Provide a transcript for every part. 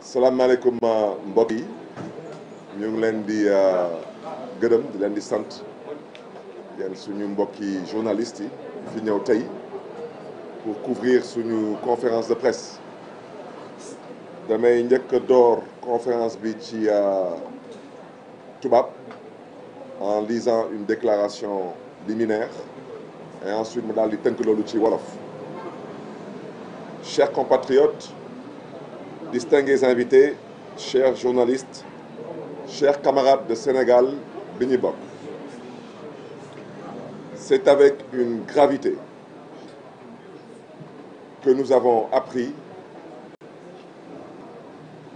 salaamaaleykum mbokk yi ñu ngi leen di gërëm di leen di sant yéen suñu mbokki journalistes yi fi ñëw tey pour couvrir suñu conférence de presse damay njëkk a door conférence bi ci tubaab en lisant une déclaration liminaire et ensuite mu daal di tënk loolu ci wolof. Chers compatriotes, distingués invités, chers journalistes, chers camarades de Sénégal bi ñu bokk, c'est avec une gravité que nous avons appris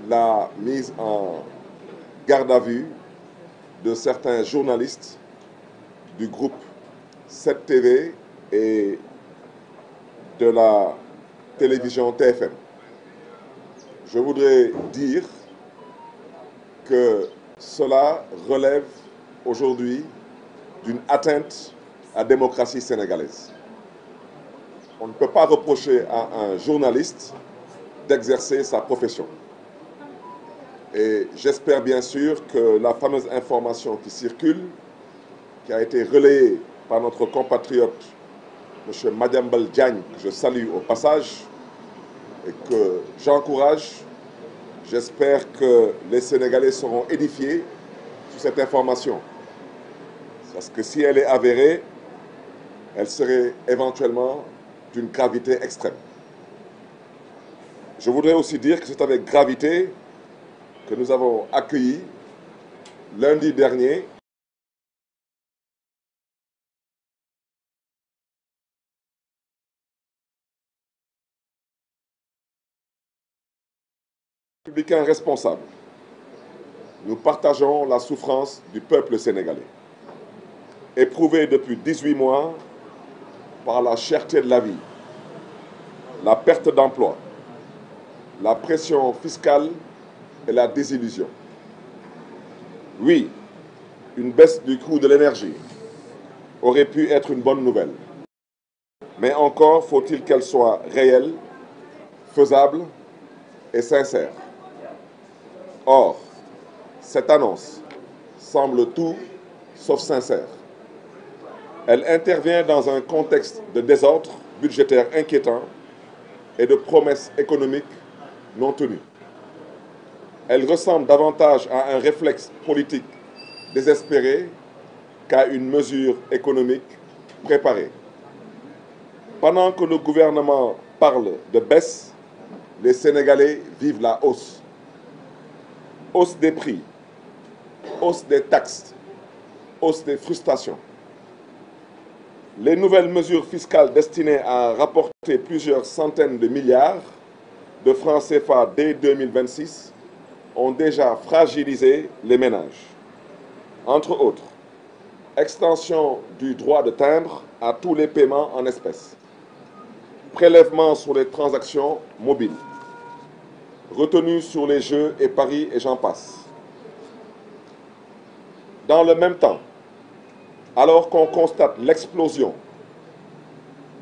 la mise en garde à vue de certains journalistes du groupe 7TV et de la télévision TFM. Je voudrais dire que cela relève aujourd'hui d'une atteinte à la démocratie sénégalaise. On ne peut pas reprocher à un journaliste d'exercer sa profession. Et j'espère bien sûr que la fameuse information qui circule, qui a été relayée par notre compatriote M. Madiambal Diagne, que je salue au passage et que j'encourage, j'espère que les Sénégalais seront édifiés sur cette information. Parce que si elle est avérée, elle serait éventuellement d'une gravité extrême. Je voudrais aussi dire que c'est avec gravité que nous avons accueilli lundi dernier républicains responsables. Nous partageons la souffrance du peuple sénégalais, éprouvé depuis 18 mois par la cherté de la vie, la perte d'emploi, la pression fiscale et la désillusion. Oui, une baisse du coût de l'énergie aurait pu être une bonne nouvelle. Mais encore faut-il qu'elle soit réelle, faisable et sincère. Or, cette annonce semble tout sauf sincère. Elle intervient dans un contexte de désordre budgétaire inquiétant et de promesses économiques non tenues. Elle ressemble davantage à un réflexe politique désespéré qu'à une mesure économique préparée. Pendant que le gouvernement parle de baisse, les Sénégalais vivent la hausse. Hausse des prix, hausse des taxes, hausse des frustrations. Les nouvelles mesures fiscales destinées à rapporter plusieurs centaines de milliards de francs CFA dès 2026 ont déjà fragilisé les ménages. Entre autres, extension du droit de timbre à tous les paiements en espèces, prélèvement sur les transactions mobiles, retenue sur les jeux et paris et j'en passe. Dans le même temps, alors qu'on constate l'explosion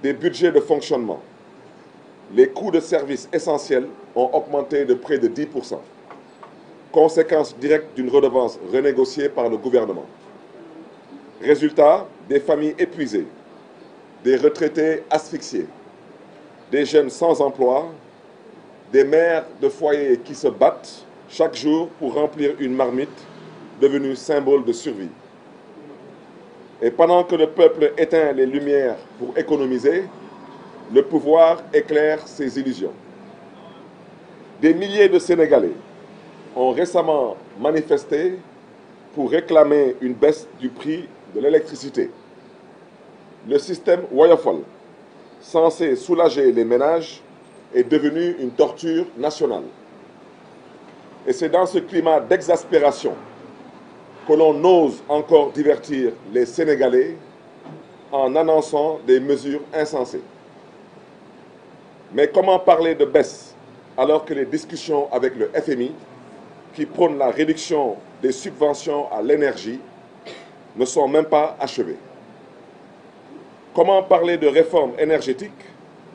des budgets de fonctionnement, les coûts de services essentiels ont augmenté de près de 10%, conséquence directe d'une redevance renégociée par le gouvernement. Résultat, des familles épuisées, des retraités asphyxiés, des jeunes sans emploi, des mères de foyers qui se battent chaque jour pour remplir une marmite devenue symbole de survie. Et pendant que le peuple éteint les lumières pour économiser, le pouvoir éclaire ses illusions. Des milliers de Sénégalais ont récemment manifesté pour réclamer une baisse du prix de l'électricité. Le système Woyofal, censé soulager les ménages, est devenu une torture nationale. Et c'est dans ce climat d'exaspération que l'on ose encore divertir les Sénégalais en annonçant des mesures insensées. Mais comment parler de baisse alors que les discussions avec le FMI, qui prône la réduction des subventions à l'énergie, ne sont même pas achevées? Comment parler de réforme énergétique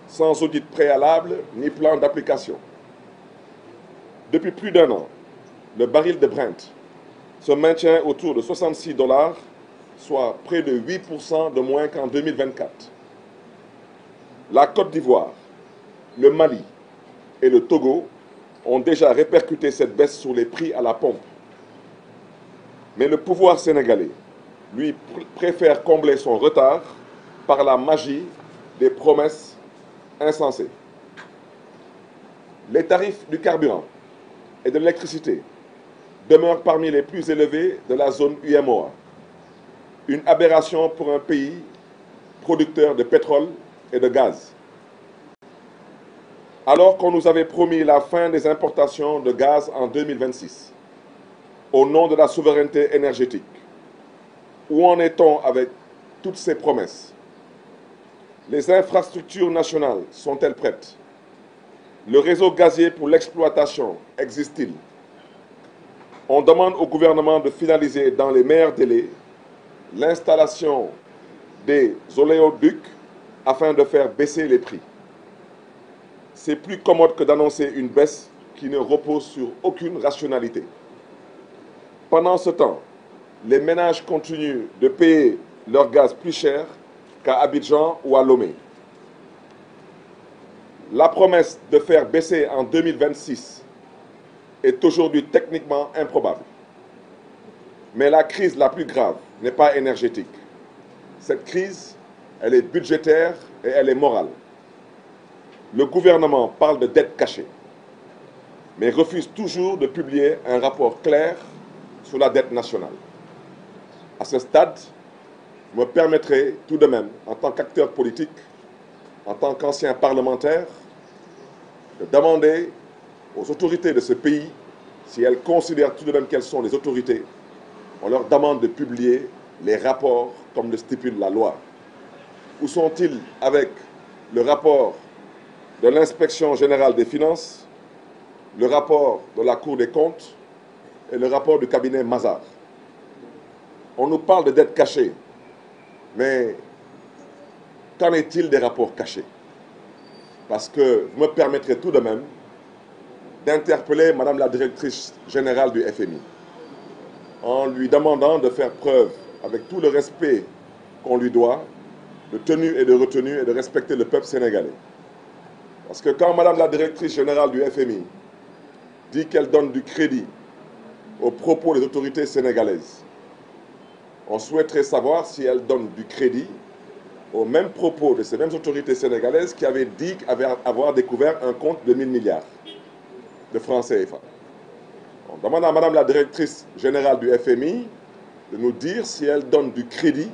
sans audit préalable ni plan d'application? Depuis plus d'un an, le baril de Brent se maintient autour de 66 $, soit près de 8% de moins qu'en 2024. La Côte d'Ivoire, le Mali et le Togo ont déjà répercuté cette baisse sur les prix à la pompe. Mais le pouvoir sénégalais, lui, préfère combler son retard par la magie des promesses insensées. Les tarifs du carburant et de l'électricité demeurent parmi les plus élevés de la zone UEMOA. Une aberration pour un pays producteur de pétrole et de gaz. Alors qu'on nous avait promis la fin des importations de gaz en 2026, au nom de la souveraineté énergétique, où en est-on avec toutes ces promesses? Les infrastructures nationales sont-elles prêtes? Le réseau gazier pour l'exploitation existe-t-il? On demande au gouvernement de finaliser dans les meilleurs délais l'installation des oléoducs afin de faire baisser les prix. C'est plus commode que d'annoncer une baisse qui ne repose sur aucune rationalité. Pendant ce temps, les ménages continuent de payer leur gaz plus cher qu'à Abidjan ou à Lomé. La promesse de faire baisser en 2026 est aujourd'hui techniquement improbable. Mais la crise la plus grave n'est pas énergétique. Cette crise, elle est budgétaire et elle est morale. Le gouvernement parle de dette cachée, mais refuse toujours de publier un rapport clair sur la dette nationale. À ce stade, vous me permettrez tout de même, en tant qu'acteur politique, en tant qu'ancien parlementaire, de demander aux autorités de ce pays, si elles considèrent tout de même qu'elles sont les autorités, on leur demande de publier les rapports comme le stipule la loi. Où sont-ils avec le rapport de l'Inspection générale des finances, le rapport de la Cour des comptes et le rapport du cabinet Mazars? On nous parle de dettes cachées, mais qu'en est-il des rapports cachés? Parce que vous me permettrez tout de même d'interpeller Madame la directrice générale du FMI en lui demandant de faire preuve, avec tout le respect qu'on lui doit, de tenue et de retenue et de respecter le peuple sénégalais. Parce que quand Madame la directrice générale du FMI dit qu'elle donne du crédit aux propos des autorités sénégalaises, on souhaiterait savoir si elle donne du crédit aux mêmes propos de ces mêmes autorités sénégalaises qui avaient dit avoir découvert un compte de 1000 milliards de francs CFA. On demande à Madame la directrice générale du FMI de nous dire si elle donne du crédit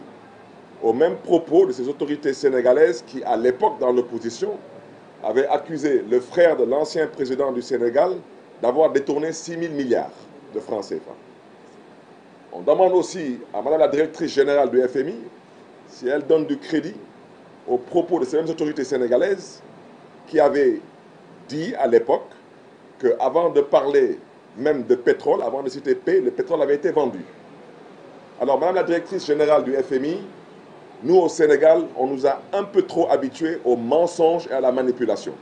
aux mêmes propos de ces autorités sénégalaises qui, à l'époque, dans l'opposition, avaient accusé le frère de l'ancien président du Sénégal d'avoir détourné 6 000 milliards de francs CFA. On demande aussi à Madame la directrice générale du FMI si elle donne du crédit aux propos de ces mêmes autorités sénégalaises qui avaient dit à l'époque qu'avant de parler même de pétrole, avant de citer P, le pétrole avait été vendu. Alors, Madame la directrice générale du FMI, nous au Sénégal, on nous a un peu trop habitués aux mensonges et à la manipulation.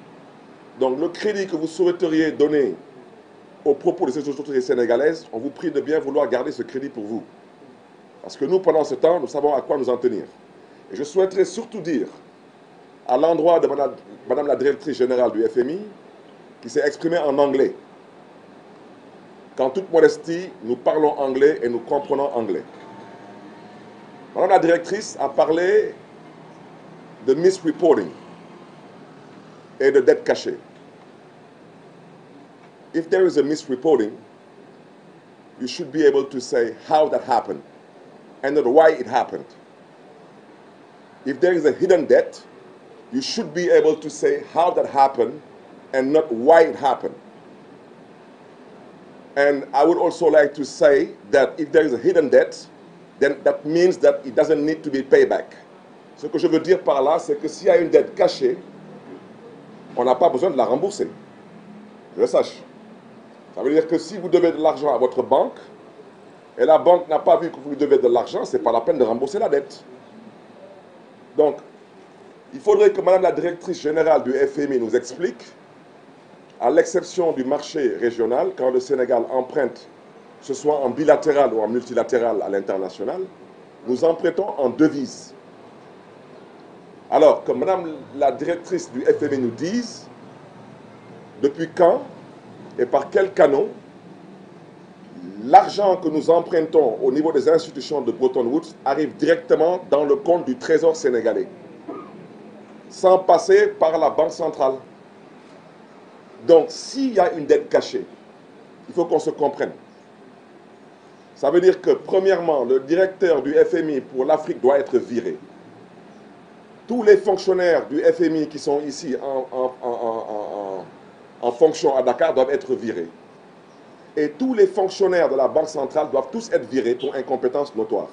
Donc, le crédit que vous souhaiteriez donner aux propos de ces autorités sénégalaises, on vous prie de bien vouloir garder ce crédit pour vous. Parce que nous, pendant ce temps, nous savons à quoi nous en tenir. Et je souhaiterais surtout dire, à l'endroit de Madame la directrice générale du FMI, qui s'est exprimée en anglais, qu'en toute modestie, nous parlons anglais et nous comprenons anglais. Madame la directrice a parlé de misreporting et de dette cachée. If there is a misreporting, you should be able to say how that happened and not why it happened. If there is a hidden debt, you should be able to say how that happened and not why it happened. And I would also like to say that if there is a hidden debt, then that means that it doesn't need to be paid back. Ce que je veux dire par là, c'est que s'il y a une dette cachée, on n'a pas besoin de la rembourser. Je le sache. Ça veut dire que si vous devez de l'argent à votre banque, et la banque n'a pas vu que vous lui devez de l'argent, ce n'est pas la peine de rembourser la dette. Donc, il faudrait que Madame la directrice générale du FMI nous explique à l'exception du marché régional, quand le Sénégal emprunte, que ce soit en bilatéral ou en multilatéral à l'international, nous empruntons en devises. Alors que Madame la directrice du FMI nous dise depuis quand et par quel canot l'argent que nous empruntons au niveau des institutions de Bretton Woods arrive directement dans le compte du Trésor sénégalais, sans passer par la Banque centrale. Donc, s'il y a une dette cachée, il faut qu'on se comprenne. Ça veut dire que, premièrement, le directeur du FMI pour l'Afrique doit être viré. Tous les fonctionnaires du FMI qui sont ici en fonction à Dakar doivent être virés. Et tous les fonctionnaires de la Banque centrale doivent tous être virés pour incompétence notoire.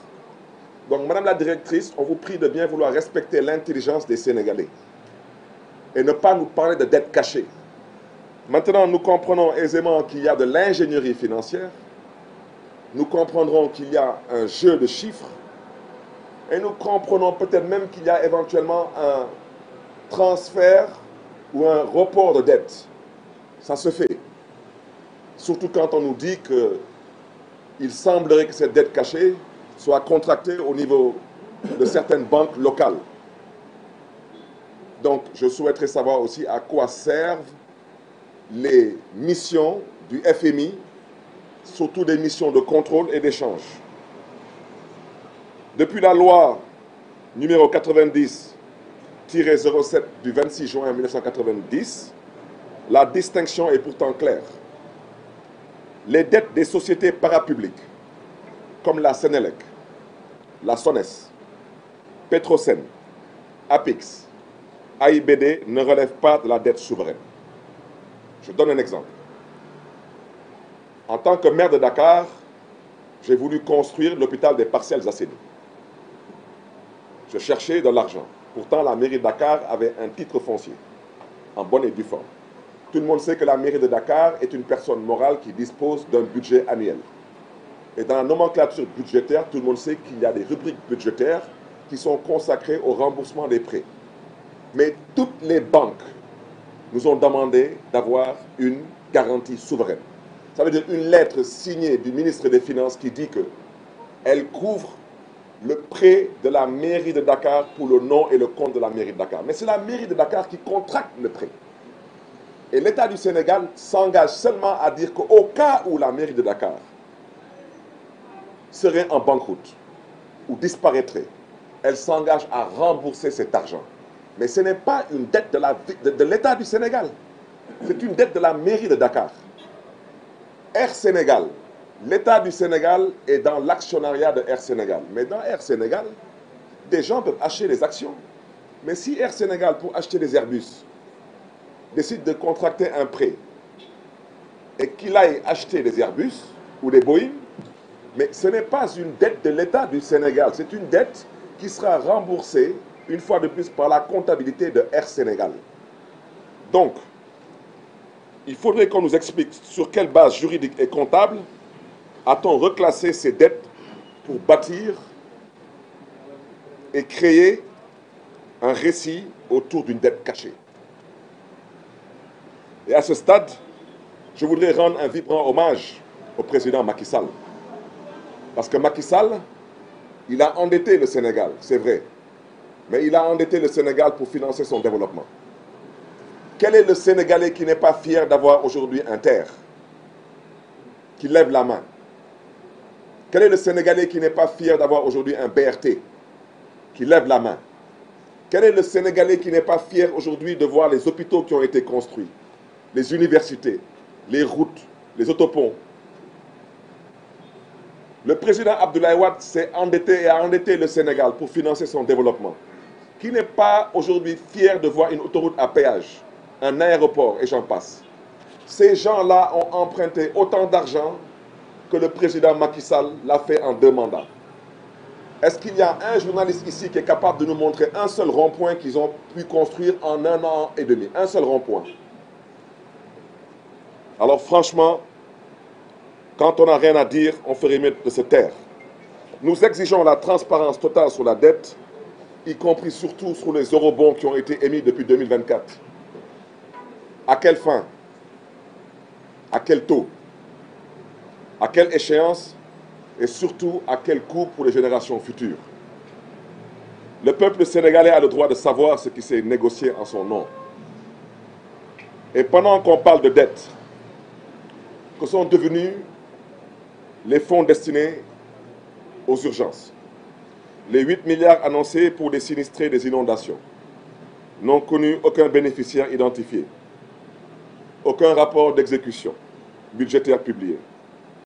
Donc, Madame la directrice, on vous prie de bien vouloir respecter l'intelligence des Sénégalais et ne pas nous parler de dette cachée. Maintenant, nous comprenons aisément qu'il y a de l'ingénierie financière. Nous comprendrons qu'il y a un jeu de chiffres. Et nous comprenons peut-être même qu'il y a éventuellement un transfert ou un report de dette. Ça se fait. Surtout quand on nous dit qu'il semblerait que cette dette cachée soit contractée au niveau de certaines banques locales. Donc, je souhaiterais savoir aussi à quoi servent les missions du FMI, surtout des missions de contrôle et d'échange. Depuis la loi numéro 90-07 du 26 juin 1990, la distinction est pourtant claire. Les dettes des sociétés parapubliques, comme la Sénélec, la SONES, Petrosen, Apix, AIBD ne relèvent pas de la dette souveraine. Je donne un exemple. En tant que maire de Dakar, j'ai voulu construire l'hôpital des Parcelles Assainies. Je cherchais de l'argent. Pourtant, la mairie de Dakar avait un titre foncier, en bonne et due forme. Tout le monde sait que la mairie de Dakar est une personne morale qui dispose d'un budget annuel. Et dans la nomenclature budgétaire, tout le monde sait qu'il y a des rubriques budgétaires qui sont consacrées au remboursement des prêts. Mais toutes les banques nous ont demandé d'avoir une garantie souveraine. Ça veut dire une lettre signée du ministre des Finances qui dit qu'elle couvre le prêt de la mairie de Dakar pour le nom et le compte de la mairie de Dakar. Mais c'est la mairie de Dakar qui contracte le prêt. Et l'État du Sénégal s'engage seulement à dire qu'au cas où la mairie de Dakar serait en banqueroute ou disparaîtrait, elle s'engage à rembourser cet argent. Mais ce n'est pas une dette de l'État du Sénégal. C'est une dette de la mairie de Dakar. Air Sénégal, l'État du Sénégal est dans l'actionnariat de Air Sénégal. Mais dans Air Sénégal, des gens peuvent acheter des actions. Mais si Air Sénégal, pour acheter des Airbus, décide de contracter un prêt et qu'il aille acheter des Airbus ou des Boeing, mais ce n'est pas une dette de l'État du Sénégal. C'est une dette qui sera remboursée une fois de plus par la comptabilité de Air Sénégal. Donc, il faudrait qu'on nous explique sur quelle base juridique et comptable a-t-on reclassé ces dettes pour bâtir et créer un récit autour d'une dette cachée. Et à ce stade, je voudrais rendre un vibrant hommage au président Macky Sall. Parce que Macky Sall, il a endetté le Sénégal, c'est vrai. Mais il a endetté le Sénégal pour financer son développement. Quel est le Sénégalais qui n'est pas fier d'avoir aujourd'hui un TER? Qui lève la main. Quel est le Sénégalais qui n'est pas fier d'avoir aujourd'hui un BRT? Qui lève la main. Quel est le Sénégalais qui n'est pas fier aujourd'hui de voir les hôpitaux qui ont été construits, les universités, les routes, les autoponts? Le président Abdoulaye Wade s'est endetté et a endetté le Sénégal pour financer son développement. Qui n'est pas aujourd'hui fier de voir une autoroute à péage, un aéroport et j'en passe? Ces gens-là ont emprunté autant d'argent que le président Macky Sall l'a fait en 2 mandats. Est-ce qu'il y a un journaliste ici qui est capable de nous montrer un seul rond-point qu'ils ont pu construire en 1 an et demi? Un seul rond-point. Alors franchement, quand on n'a rien à dire, on ferait mieux de se taire. Nous exigeons la transparence totale sur la dette, y compris surtout sur les eurobonds qui ont été émis depuis 2024. À quelle fin? À quel taux? À quelle échéance? Et surtout, à quel coût pour les générations futures? Le peuple sénégalais a le droit de savoir ce qui s'est négocié en son nom. Et pendant qu'on parle de dette, que sont devenus les fonds destinés aux urgences? Les 8 milliards annoncés pour les sinistrés des inondations n'ont connu aucun bénéficiaire identifié, aucun rapport d'exécution budgétaire publié.